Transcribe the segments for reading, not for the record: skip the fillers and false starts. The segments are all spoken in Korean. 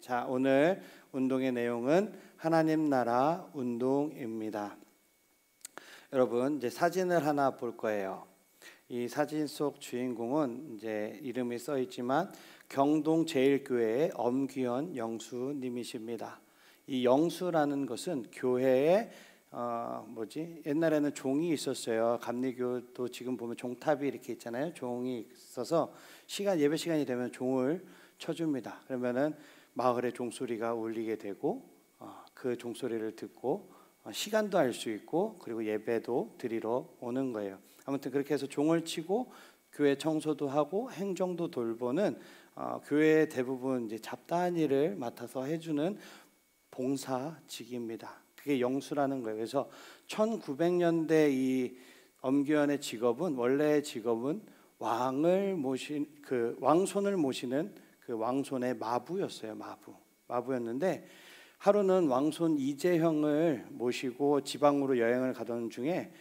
자, 오늘 운동의 내용은 하나님 나라 운동입니다. 여러분, 이제 사진을 하나 볼 거예요. 이 사진 속 주인공은 이제 이름이 써 있지만 경동 제일교회의 엄규현 영수님이십니다. 이 영수라는 것은 교회에 옛날에는 종이 있었어요. 감리교도 지금 보면 종탑이 이렇게 있잖아요. 종이 있어서 예배 시간이 되면 종을 쳐줍니다. 그러면은 마을의 종소리가 울리게 되고 그 종소리를 듣고 시간도 알 수 있고 그리고 예배도 드리러 오는 거예요. 아무튼 그렇게 해서 종을 치고 교회 청소도 하고 행정도 돌보는 교회의 대부분 이제 잡다한 일을 맡아서 해주는 봉사직입니다. 그게 영수라는 거예요. 그래서 1900년대 이 엄규현의 직업은 원래 직업은 왕손을 모시는 그 왕손의 마부였어요. 마부였는데 하루는 왕손 이재형을 모시고 지방으로 여행을 가던 중에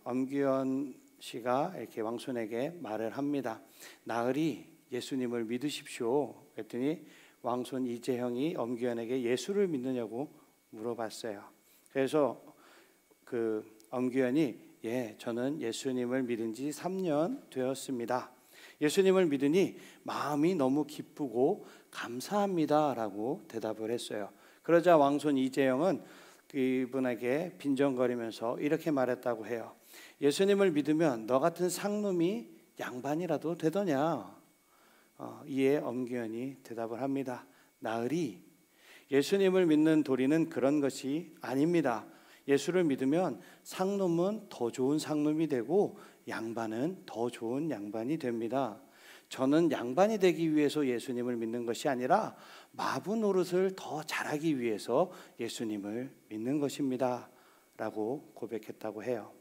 엄규현 씨가 이렇게 왕손에게 말을 합니다. 나으리 예수님을 믿으십시오. 그랬더니 왕손 이재형이 엄규현에게 예수를 믿느냐고 물어봤어요. 그래서 그 엄규현이 저는 예수님을 믿은 지 3년 되었습니다. 예수님을 믿으니 마음이 너무 기쁘고 감사합니다 라고 대답을 했어요. 그러자 왕손 이재영은 그분에게 빈정거리면서 이렇게 말했다고 해요. 예수님을 믿으면 너 같은 상놈이 양반이라도 되더냐? 이에 엄규현이 대답을 합니다. 나으리, 예수님을 믿는 도리는 그런 것이 아닙니다. 예수를 믿으면 상놈은 더 좋은 상놈이 되고 양반은 더 좋은 양반이 됩니다. 저는 양반이 되기 위해서 예수님을 믿는 것이 아니라 마부 노릇을 더 잘하기 위해서 예수님을 믿는 것입니다 라고 고백했다고 해요.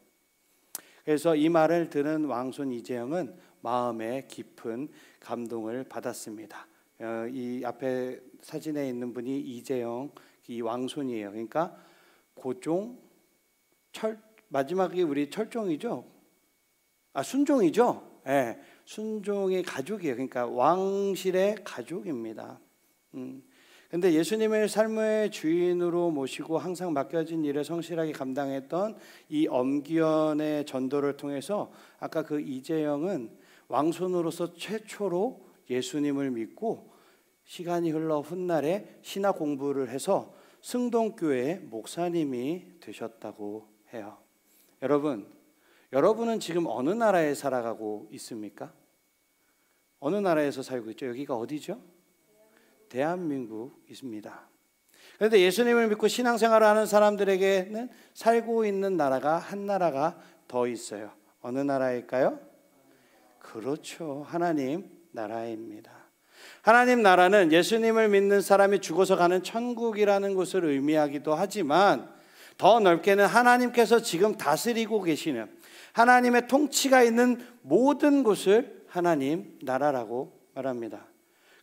그래서 이 말을 들은 왕손 이재영은 마음에 깊은 감동을 받았습니다. 이 앞에 사진에 있는 분이 이재영, 이 왕손이에요. 그러니까 고종, 마지막이 우리 철종이죠. 순종이죠. 순종의 가족이에요. 그러니까 왕실의 가족입니다. 근데 예수님을 삶의 주인으로 모시고 항상 맡겨진 일을 성실하게 감당했던 이 엄기현의 전도를 통해서 아까 그 이재영은 왕손으로서 최초로 예수님을 믿고 시간이 흘러 훗날에 신학 공부를 해서 승동교회의 목사님이 되셨다고 해요. 여러분은 지금 어느 나라에 살아가고 있습니까? 어느 나라에서 살고 있죠? 여기가 어디죠? 대한민국입니다. 그런데 예수님을 믿고 신앙생활을 하는 사람들에게는 살고 있는 나라가 한 나라가 더 있어요. 어느 나라일까요? 그렇죠. 하나님 나라입니다. 하나님 나라는 예수님을 믿는 사람이 죽어서 가는 천국이라는 것을 의미하기도 하지만 더 넓게는 하나님께서 지금 다스리고 계시는 하나님의 통치가 있는 모든 곳을 하나님 나라라고 말합니다.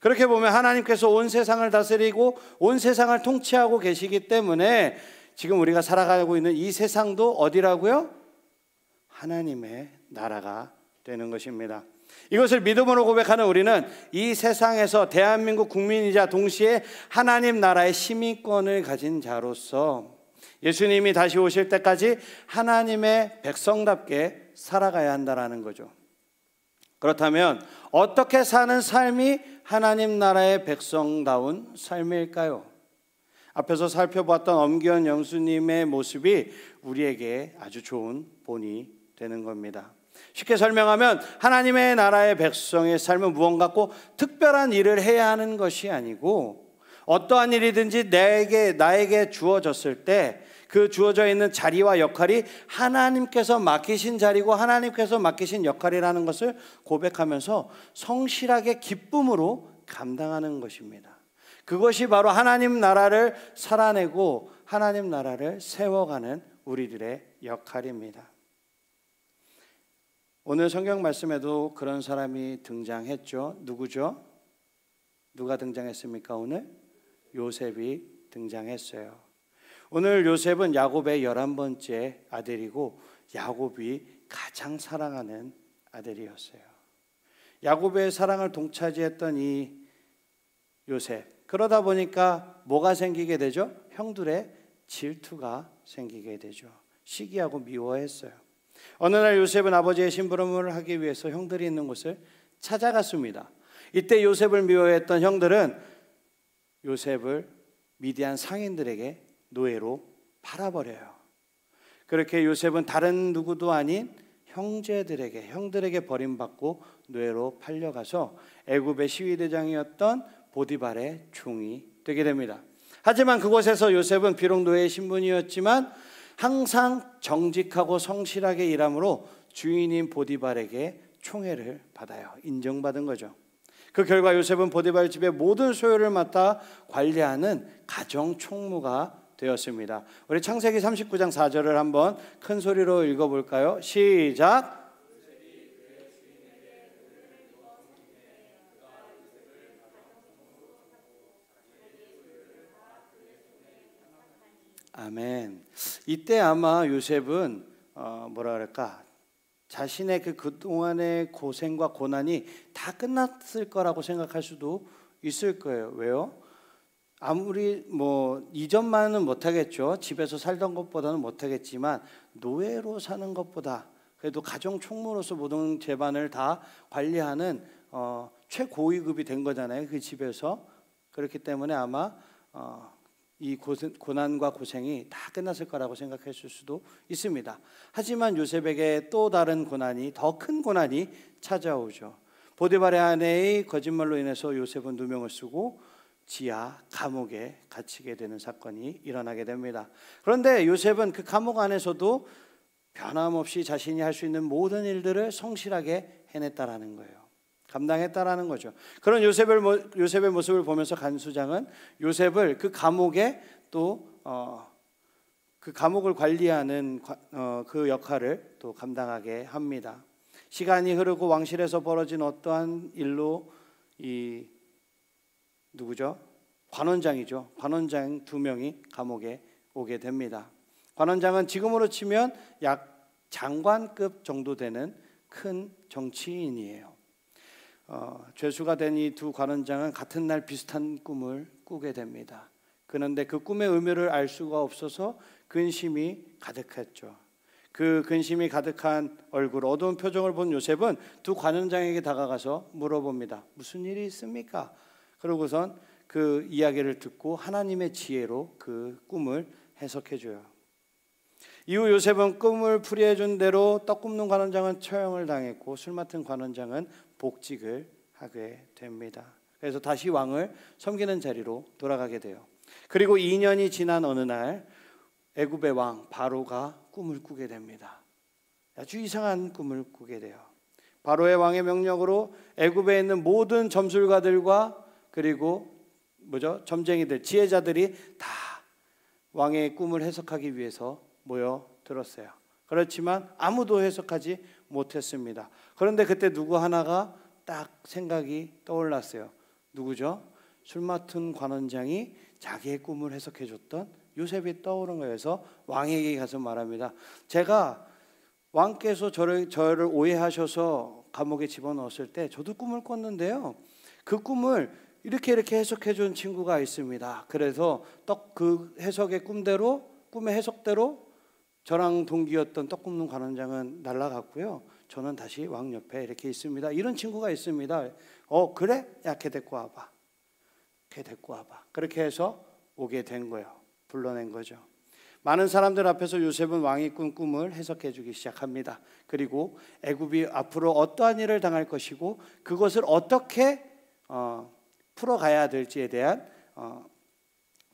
그렇게 보면 하나님께서 온 세상을 다스리고 온 세상을 통치하고 계시기 때문에 지금 우리가 살아가고 있는 이 세상도 어디라고요? 하나님의 나라가 되는 것입니다. 이것을 믿음으로 고백하는 우리는 이 세상에서 대한민국 국민이자 동시에 하나님 나라의 시민권을 가진 자로서 예수님이 다시 오실 때까지 하나님의 백성답게 살아가야 한다는 거죠. 그렇다면 어떻게 사는 삶이 하나님 나라의 백성다운 삶일까요? 앞에서 살펴봤던 엄규현 영수님의 모습이 우리에게 아주 좋은 본이 되는 겁니다. 쉽게 설명하면 하나님의 나라의 백성의 삶은 무언가 꼭 특별한 일을 해야 하는 것이 아니고 어떠한 일이든지 나에게 주어졌을 때 그 주어져 있는 자리와 역할이 하나님께서 맡기신 자리고 하나님께서 맡기신 역할이라는 것을 고백하면서 성실하게 기쁨으로 감당하는 것입니다. 그것이 바로 하나님 나라를 살아내고 하나님 나라를 세워가는 우리들의 역할입니다. 오늘 성경 말씀에도 그런 사람이 등장했죠. 누구죠? 누가 등장했습니까? 오늘 요셉이 등장했어요. 오늘 요셉은 야곱의 11번째 아들이고 야곱이 가장 사랑하는 아들이었어요. 야곱의 사랑을 동차지했던 이 요셉. 그러다 보니까 뭐가 생기게 되죠? 형들의 질투가 생기게 되죠. 시기하고 미워했어요. 어느 날 요셉은 아버지의 심부름을 하기 위해서 형들이 있는 곳을 찾아갔습니다. 이때 요셉을 미워했던 형들은 요셉을 미디안 상인들에게 노예로 팔아버려요. 그렇게 요셉은 다른 누구도 아닌 형들에게 버림받고 노예로 팔려가서 애굽의 시위대장이었던 보디발의 종이 되게 됩니다. 하지만 그곳에서 요셉은 비록 노예의 신분이었지만 항상 정직하고 성실하게 일함으로 주인인 보디발에게 총애를 받아요. 인정받은 거죠. 그 결과 요셉은 보디발 집의 모든 소유를 맡아 관리하는 가정 총무가 되었습니다. 우리 창세기 39장 4절을 한번 큰 소리로 읽어볼까요? 시작. 아멘. 이때 아마 요셉은 뭐라 그럴까? 자신의 그동안의 고생과 고난이 다 끝났을 거라고 생각할 수도 있을 거예요. 왜요? 아무리 이전만은 못하겠죠. 집에서 살던 것보다는 못하겠지만 노예로 사는 것보다 그래도 가정 총무로서 모든 재반을 다 관리하는 최고위급이 된 거잖아요. 그 집에서. 그렇기 때문에 아마 이 고난과 고생이 다 끝났을 거라고 생각했을 수도 있습니다. 하지만 요셉에게 또 다른 고난이, 더 큰 고난이 찾아오죠. 보디발의 아내의 거짓말로 인해서 요셉은 누명을 쓰고 지하 감옥에 갇히게 되는 사건이 일어나게 됩니다. 그런데 요셉은 그 감옥 안에서도 변함없이 자신이 할 수 있는 모든 일들을 성실하게 해냈다라는 거예요. 감당했다라는 거죠. 그런 요셉의 모습을 보면서 간수장은 요셉을 그 감옥에 또 그 감옥을 관리하는 그 역할을 또 감당하게 합니다. 시간이 흐르고 왕실에서 벌어진 어떠한 일로 이 누구죠? 관원장이죠. 관원장 2명이 감옥에 오게 됩니다. 관원장은 지금으로 치면 약 장관급 정도 되는 큰 정치인이에요. 죄수가 된 이 두 관원장은 같은 날 비슷한 꿈을 꾸게 됩니다. 그런데 그 꿈의 의미를 알 수가 없어서 근심이 가득했죠. 그 근심이 가득한 얼굴, 어두운 표정을 본 요셉은 두 관원장에게 다가가서 물어봅니다. 무슨 일이 있습니까? 그러고선 그 이야기를 듣고 하나님의 지혜로 그 꿈을 해석해줘요. 이후 요셉은 꿈을 풀이해준 대로 떡 굽는 관원장은 처형을 당했고 술 맡은 관원장은 복직을 하게 됩니다. 그래서 다시 왕을 섬기는 자리로 돌아가게 돼요. 그리고 2년이 지난 어느 날 애굽의 왕 바로가 꿈을 꾸게 됩니다. 아주 이상한 꿈을 꾸게 돼요. 바로의 왕의 명령으로 애굽에 있는 모든 점술가들과 그리고 점쟁이들, 지혜자들이 다 왕의 꿈을 해석하기 위해서 모여들었어요. 그렇지만 아무도 해석하지 못했습니다. 그런데 그때 누구 하나가 딱 생각이 떠올랐어요. 누구죠? 술 맡은 관원장이 자기의 꿈을 해석해 줬던 요셉이 떠오른 거예요. 그래서 왕에게 가서 말합니다. 제가 왕께서 저를 오해하셔서 감옥에 집어넣었을 때 저도 꿈을 꿨는데요. 그 꿈을 이렇게 해석해 준 친구가 있습니다. 그래서 그 해석의 꿈의 해석대로 저랑 동기였던 떡 굽는 관원장은 날아갔고요. 저는 다시 왕 옆에 이렇게 있습니다. 이런 친구가 있습니다. 그래? 야, 걔 데리고 와봐. 걔 데리고 와봐. 그렇게 해서 오게 된 거예요. 불러낸 거죠. 많은 사람들 앞에서 요셉은 왕이 꾼 꿈을 해석해 주기 시작합니다. 그리고 애굽이 앞으로 어떠한 일을 당할 것이고 그것을 어떻게 풀어가야 될지에 대한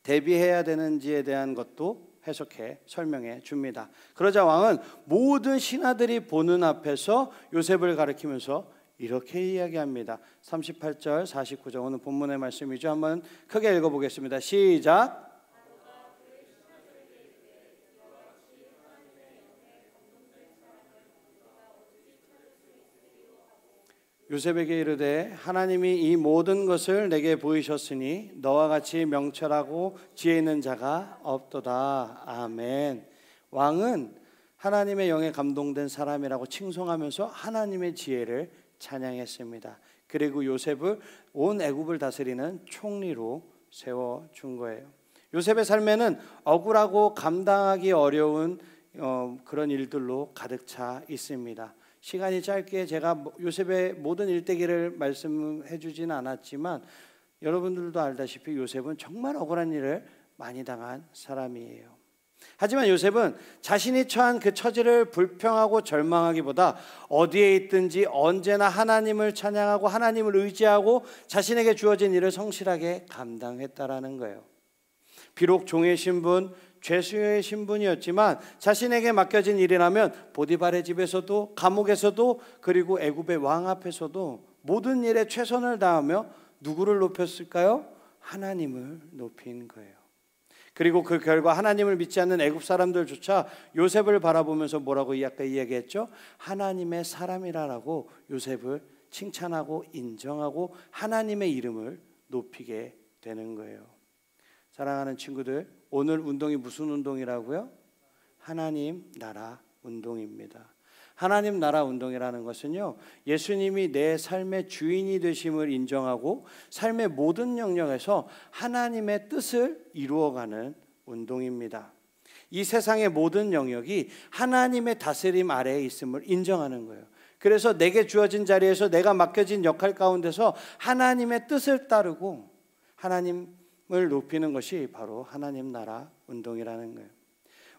대비해야 되는지에 대한 것도 해석해 설명해 줍니다. 그러자 왕은 모든 신하들이 보는 앞에서 요셉을 가리키면서 이렇게 이야기합니다. 38절 49절 오늘 본문의 말씀이죠. 한번 크게 읽어보겠습니다. 시작. 요셉에게 이르되 하나님이 이 모든 것을 내게 보이셨으니 너와 같이 명철하고 지혜 있는 자가 없도다. 아멘. 왕은 하나님의 영에 감동된 사람이라고 칭송하면서 하나님의 지혜를 찬양했습니다. 그리고 요셉을 온 애굽을 다스리는 총리로 세워준 거예요. 요셉의 삶에는 억울하고 감당하기 어려운 그런 일들로 가득 차 있습니다. 시간이 짧게 제가 요셉의 모든 일대기를 말씀해 주진 않았지만 여러분들도 알다시피 요셉은 정말 억울한 일을 많이 당한 사람이에요. 하지만 요셉은 자신이 처한 그 처지를 불평하고 절망하기보다 어디에 있든지 언제나 하나님을 찬양하고 하나님을 의지하고 자신에게 주어진 일을 성실하게 감당했다라는 거예요. 비록 종의 신분, 죄수의 신분이었지만 자신에게 맡겨진 일이라면 보디발의 집에서도 감옥에서도 그리고 애굽의 왕 앞에서도 모든 일에 최선을 다하며 누구를 높였을까요? 하나님을 높인 거예요. 그리고 그 결과 하나님을 믿지 않는 애굽 사람들조차 요셉을 바라보면서 뭐라고 아까 이야기했죠? 하나님의 사람이라고 요셉을 칭찬하고 인정하고 하나님의 이름을 높이게 되는 거예요. 사랑하는 친구들, 오늘 운동이 무슨 운동이라고요? 하나님 나라 운동입니다. 하나님 나라 운동이라는 것은요, 예수님이 내 삶의 주인이 되심을 인정하고 삶의 모든 영역에서 하나님의 뜻을 이루어가는 운동입니다. 이 세상의 모든 영역이 하나님의 다스림 아래에 있음을 인정하는 거예요. 그래서 내게 주어진 자리에서 내가 맡겨진 역할 가운데서 하나님의 뜻을 따르고 하나님을 높이는 것이 바로 하나님 나라 운동이라는 거예요.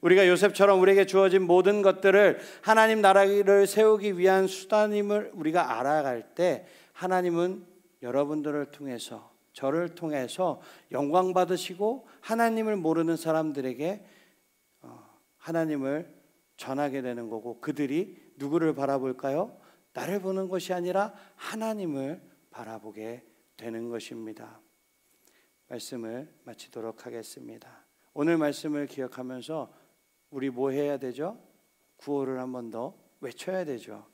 우리가 요셉처럼 우리에게 주어진 모든 것들을 하나님 나라를 세우기 위한 수단임을 우리가 알아갈 때 하나님은 여러분들을 통해서 저를 통해서 영광 받으시고 하나님을 모르는 사람들에게 하나님을 전하게 되는 거고, 그들이 누구를 바라볼까요? 나를 보는 것이 아니라 하나님을 바라보게 되는 것입니다. 말씀을 마치도록 하겠습니다. 오늘 말씀을 기억하면서 우리 뭐 해야 되죠? 구호를 한 번 더 외쳐야 되죠.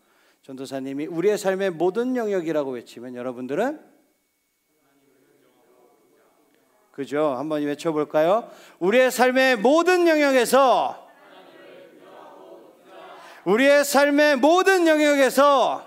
전도사님이 우리의 삶의 모든 영역이라고 외치면 여러분들은 그죠? 한번 외쳐볼까요? 우리의 삶의 모든 영역에서 우리의 삶의 모든 영역에서